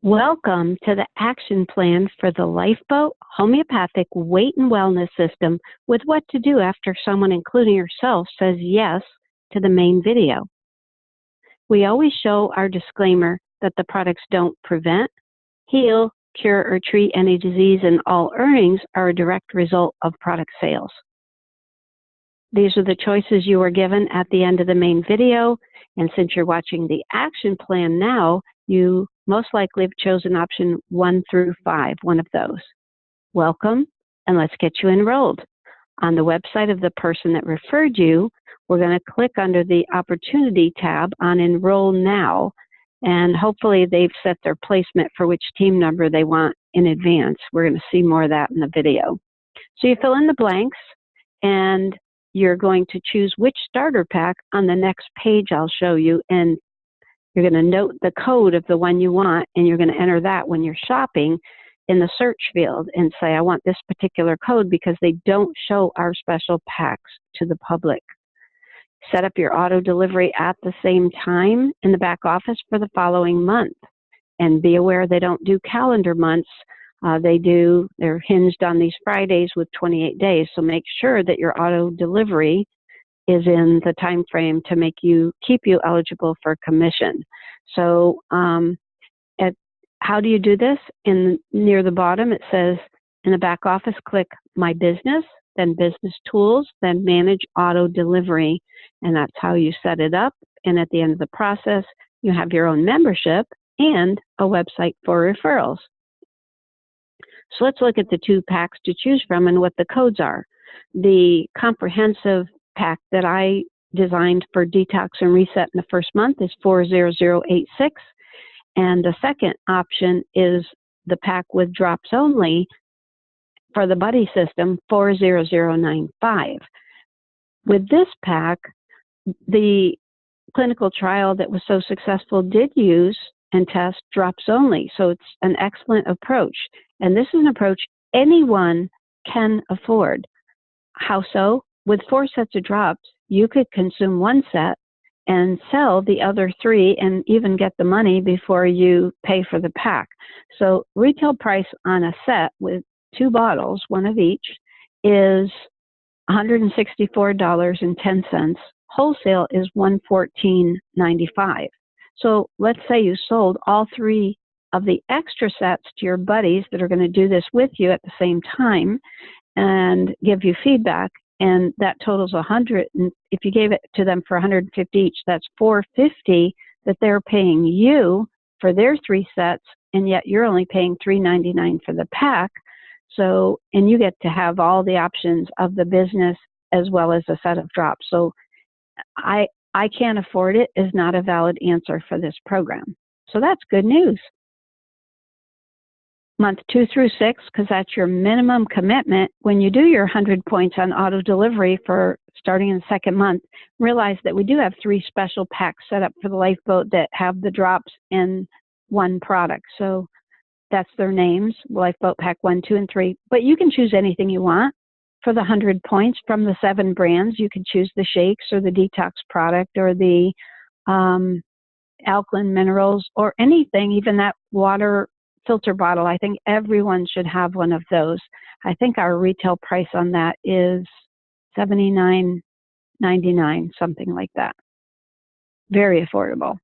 Welcome to the action plan for the Lifeboat Homeopathic Weight and Wellness System with what to do after someone, including yourself, says yes to the main video. We always show our disclaimer that the products don't prevent, heal, cure, or treat any disease, and all earnings are a direct result of product sales. These are the choices you are given at the end of the main video, and since you're watching the action plan now, you most likely have chosen option 1 through 5, one of those. Welcome, and let's get you enrolled. On the website of the person that referred you, we're going to click under the Opportunity tab on Enroll Now, and hopefully they've set their placement for which team number they want in advance. We're going to see more of that in the video. So you fill in the blanks, and you're going to choose which starter pack on the next page I'll show you, and you're going to note the code of the one you want, and you're going to enter that when you're shopping in the search field and say, I want this particular code because they don't show our special packs to the public. Set up your auto delivery at the same time in the back office for the following month. And be aware they don't do calendar months. They're hinged on these Fridays with 28 days. So make sure that your auto delivery is in the time frame to keep you eligible for commission. So how do you do this? Near the bottom, it says in the back office, click My Business, then Business Tools, then Manage Auto Delivery. And that's how you set it up. And at the end of the process, you have your own membership and a website for referrals. So let's look at the 2 packs to choose from and what the codes are. The comprehensive pack that I designed for detox and reset in the first month is 40086, and the second option is the pack with drops only for the buddy system, 40095. With this pack, the clinical trial that was so successful did use and test drops only, so it's an excellent approach, and this is an approach anyone can afford. How so? With 4 sets of drops, you could consume 1 set and sell the other 3 and even get the money before you pay for the pack. So retail price on a set with 2 bottles, 1 of each, is $164.10. Wholesale is $114.95. So let's say you sold all 3 of the extra sets to your buddies that are going to do this with you at the same time and give you feedback. And that totals 100. And if you gave it to them for 150 each, that's $450 that they're paying you for their 3 sets, and yet you're only paying $3.99 for the pack. So, and you get to have all the options of the business as well as a set of drops. So I can't afford it is not a valid answer for this program. So that's good news. Month 2 through 6, because that's your minimum commitment. When you do your 100 points on auto delivery for starting in the 2nd month, realize that we do have 3 special packs set up for the Lifeboat that have the drops in 1 product. So that's their names, Lifeboat Pack 1, 2, and 3. But you can choose anything you want. For the 100 points from the 7 brands, you can choose the shakes or the detox product or the alkaline minerals or anything, even that water filter bottle. I think everyone should have one of those. I think our retail price on that is $79.99, something like that. Very affordable.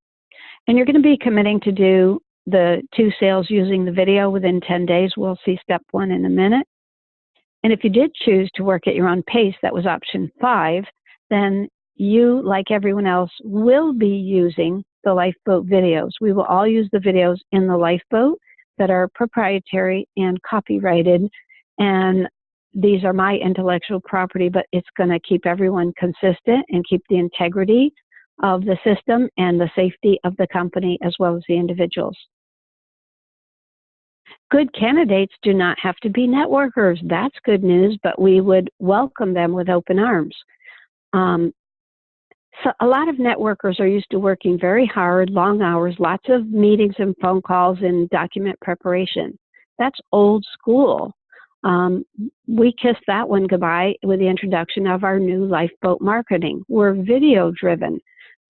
And you're going to be committing to do the 2 sales using the video within 10 days. We'll see step 1 in a minute. And if you did choose to work at your own pace, that was option 5, then you, like everyone else, will be using the Lifeboat videos. We will all use the videos in the Lifeboat that are proprietary and copyrighted, and these are my intellectual property, but it's going to keep everyone consistent and keep the integrity of the system and the safety of the company as well as the individuals. Good candidates do not have to be networkers. That's good news, but we would welcome them with open arms. So a lot of networkers are used to working very hard, long hours, lots of meetings and phone calls and document preparation. That's old school. We kissed that one goodbye with the introduction of our new Lifeboat marketing. We're video driven.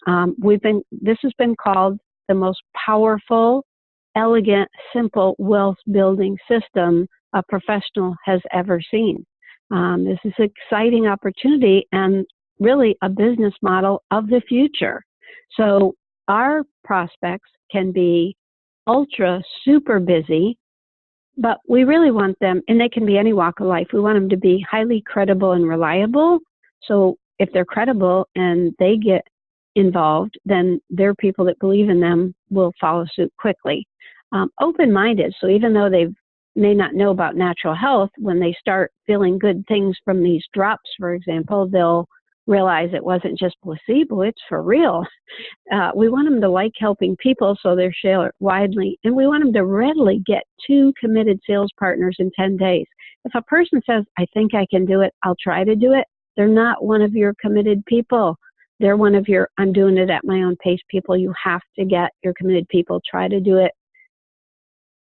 This has been called the most powerful elegant, simple wealth building system a professional has ever seen. This is an exciting opportunity and really a business model of the future. So our prospects can be ultra super busy, but we really want them, and they can be any walk of life. We want them to be highly credible and reliable. So if they're credible and they get involved, then there are people that believe in them will follow suit quickly. Open-minded, so even though they may not know about natural health, when they start feeling good things from these drops, for example, they'll realize it wasn't just placebo, it's for real. We want them to like helping people, so they're shared widely, and we want them to readily get 2 committed sales partners in 10 days. If a person says, I think I can do it, I'll try to do it, they're not one of your committed people. They're one of your, I'm doing it at my own pace people. You have to get your committed people. Try to do it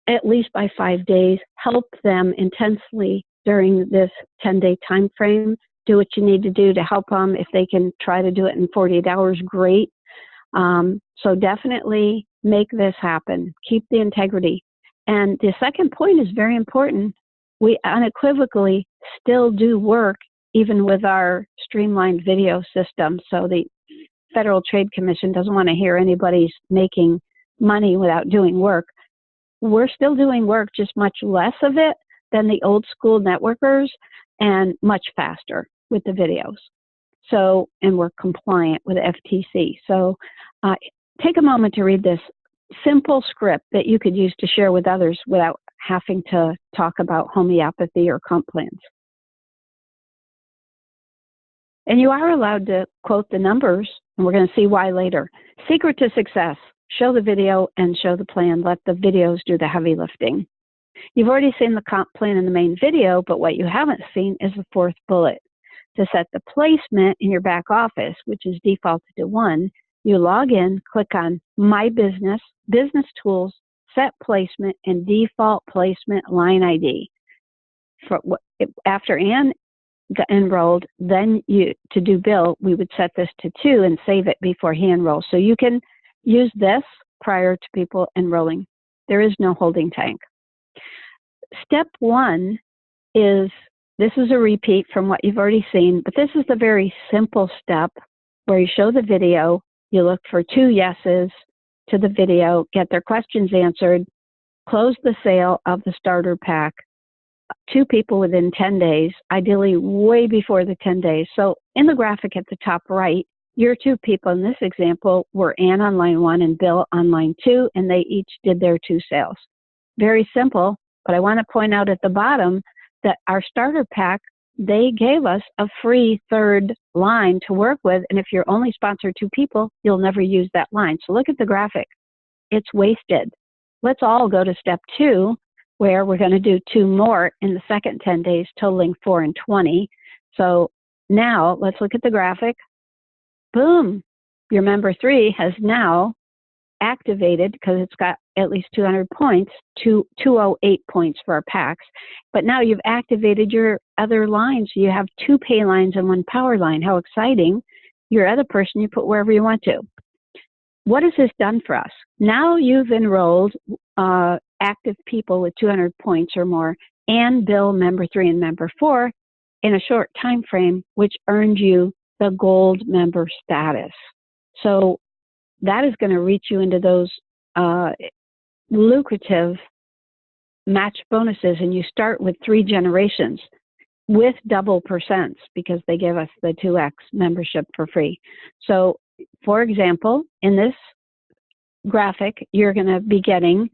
at least by 5 days. Help them intensely during this 10-day time frame. Do what you need to do to help them. If they can try to do it in 48 hours, great. So definitely make this happen. Keep the integrity. And the second point is very important. We unequivocally still do work even with our streamlined video system. So the Federal Trade Commission doesn't want to hear anybody's making money without doing work. We're still doing work, just much less of it than the old school networkers and much faster with the videos. So, and we're compliant with FTC. So take a moment to read this simple script that you could use to share with others without having to talk about homeopathy or comp plans. And you are allowed to quote the numbers, and we're going to see why later. Secret to success: show the video and show the plan. Let the videos do the heavy lifting. You've already seen the comp plan in the main video, but what you haven't seen is the 4th bullet. To set the placement in your back office, which is defaulted to 1, you log in, click on My Business, Business Tools, Set Placement, and Default Placement Line ID. After Ann got enrolled, then to do Bill, we would set this to 2 and save it before he enrolls. So you can use this prior to people enrolling. There is no holding tank. Step 1 is, this is a repeat from what you've already seen, but this is the very simple step where you show the video, you look for 2 yeses to the video, get their questions answered, close the sale of the starter pack, 2 people within 10 days, ideally way before the 10 days. So in the graphic at the top right, your 2 people in this example were Ann on line 1 and Bill on line 2, and they each did their 2 sales. Very simple, but I want to point out at the bottom that our starter pack, they gave us a free 3rd line to work with, and if you're only sponsored 2 people, you'll never use that line. So look at the graphic. It's wasted. Let's all go to step 2, where we're going to do 2 more in the second 10 days, totaling 4 and 20. So now let's look at the graphic. Boom. Your member 3 has now activated, because it's got at least 200 points, 208 points for our packs. But now you've activated your other lines. You have 2 pay lines and 1 power line. How exciting. Your other person you put wherever you want to. What has this done for us? Now you've enrolled active people with 200 points or more, and Bill, member 3 and member 4, in a short time frame, which earned you the gold member status. So that is going to reach you into those lucrative match bonuses, and you start with 3 generations with double percents, because they give us the 2x membership for free. So for example, in this graphic, you're going to be getting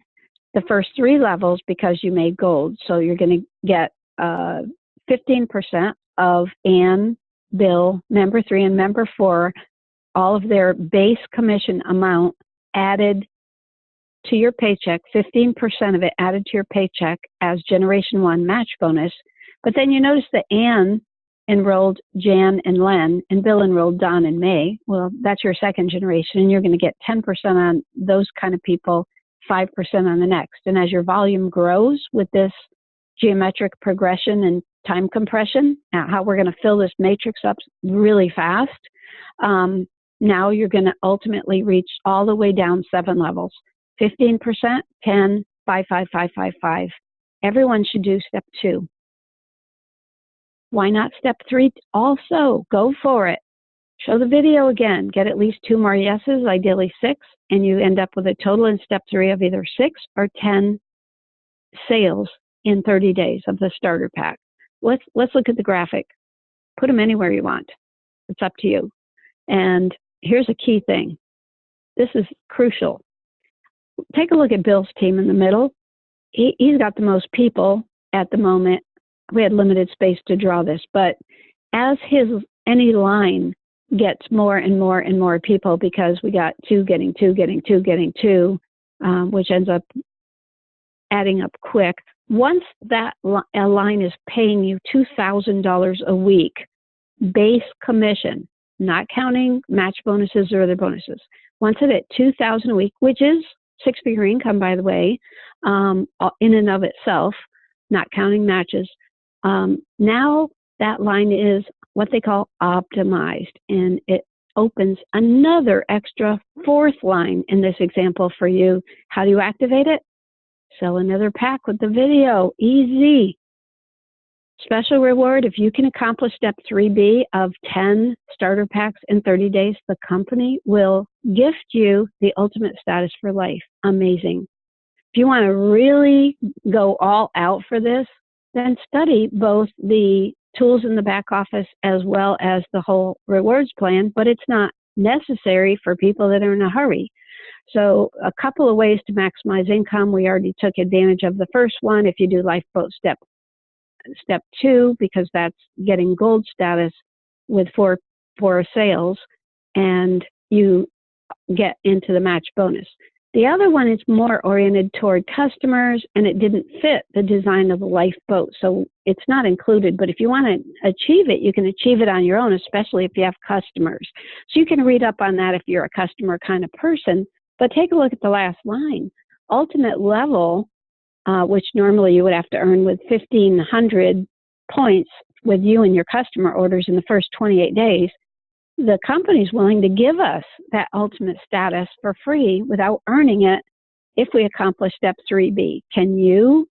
the first 3 levels because you made gold. So you're going to get 15% of Ann, Bill, member 3, and member 4, all of their base commission amount added to your paycheck, 15% of it added to your paycheck as Generation 1 match bonus. But then you notice that Ann enrolled Jan and Len, and Bill enrolled Don and May. Well, that's your second generation, and you're going to get 10% on those kind of people, 5% on the next. And as your volume grows with this geometric progression and time compression, how we're going to fill this matrix up really fast, now you're going to ultimately reach all the way down 7 levels. 15%, 10, 5, 5, 5, 5, 5. Everyone should do step 2. Why not step 3 also? Go for it. Show the video again. Get at least 2 more yeses, ideally 6, and you end up with a total in step 3 of either 6 or 10 sales in 30 days of the starter pack. Let's look at the graphic. Put them anywhere you want. It's up to you. And here's a key thing. This is crucial. Take a look at Bill's team in the middle. He's got the most people at the moment. We had limited space to draw this, but as any line gets more and more and more people, because we got 2 getting 2, getting 2, getting 2, which ends up adding up quick. Once that line is paying you $2,000 a week, base commission, not counting match bonuses or other bonuses. Once it at $2,000 a week, which is 6-figure income, by the way, in and of itself, not counting matches. Now that line is what they call optimized, and it opens another extra 4th line in this example for you. How do you activate it? Sell another pack with the video. Easy. Special reward, if you can accomplish step 3B of 10 starter packs in 30 days, the company will gift you the ultimate status for life. Amazing. If you want to really go all out for this, then study both the tools in the back office as well as the whole rewards plan, but it's not necessary for people that are in a hurry. So a couple of ways to maximize income. We already took advantage of the first one. If you do Lifeboat step 2, because that's getting gold status with 4 sales, and you get into the match bonus. The other one is more oriented toward customers, and it didn't fit the design of the Lifeboat, so it's not included. But if you want to achieve it, you can achieve it on your own, especially if you have customers. So you can read up on that if you're a customer kind of person. But take a look at the last line. Ultimate level, which normally you would have to earn with 1,500 points with you and your customer orders in the first 28 days, the company's willing to give us that ultimate status for free without earning it if we accomplish step 3B. Can you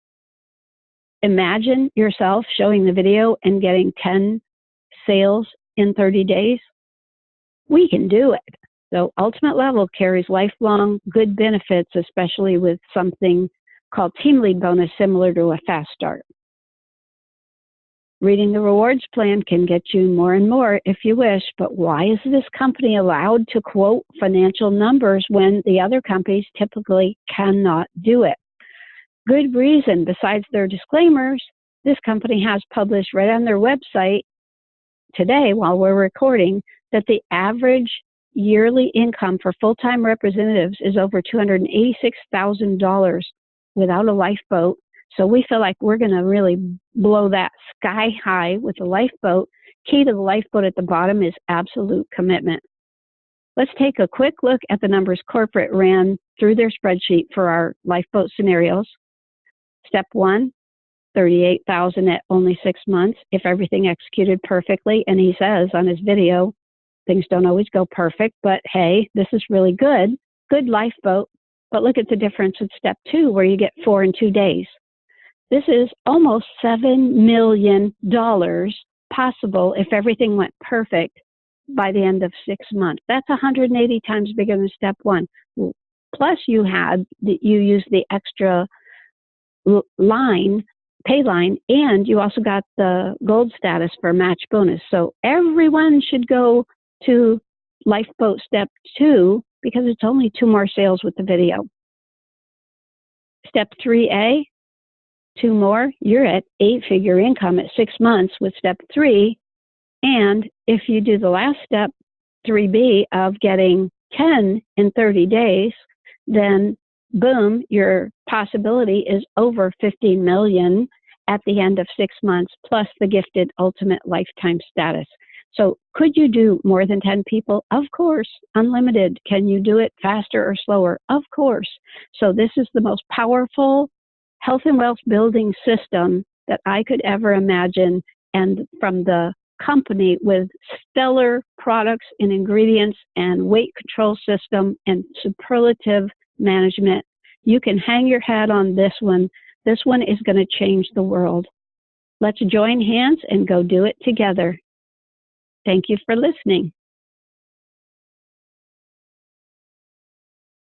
imagine yourself showing the video and getting 10 sales in 30 days? We can do it. So ultimate level carries lifelong good benefits, especially with something called team lead bonus, similar to a fast start. Reading the rewards plan can get you more and more if you wish, but why is this company allowed to quote financial numbers when the other companies typically cannot do it? Good reason. Besides their disclaimers, this company has published right on their website today, while we're recording, that the average yearly income for full-time representatives is over $286,000 without a Lifeboat. So we feel like we're going to really blow that sky high with the Lifeboat. Key to the Lifeboat at the bottom is absolute commitment. Let's take a quick look at the numbers corporate ran through their spreadsheet for our Lifeboat scenarios. Step 1, $38,000 at only 6 months if everything executed perfectly. And he says on his video, things don't always go perfect, but hey, this is really good. Good Lifeboat. But look at the difference with step 2, where you get 4 in 2 days. This is almost $7 million possible if everything went perfect by the end of 6 months. That's 180 times bigger than step 1. Plus you used the extra pay line, and you also got the gold status for match bonus. So everyone should go to Lifeboat step 2 because it's only 2 more sales with the video. Step 3A, 2 more, you're at 8-figure income at 6 months with step 3. And if you do the last step, 3B, of getting 10 in 30 days, then boom, your possibility is over 50 million at the end of 6 months, plus the gifted ultimate lifetime status. So could you do more than 10 people? Of course. Unlimited. Can you do it faster or slower? Of course. So this is the most powerful health and wealth building system that I could ever imagine, and from the company with stellar products and ingredients and weight control system and superlative management You can hang your hat on this one. This one is going to change the world. Let's join hands and go do it together. Thank you for listening.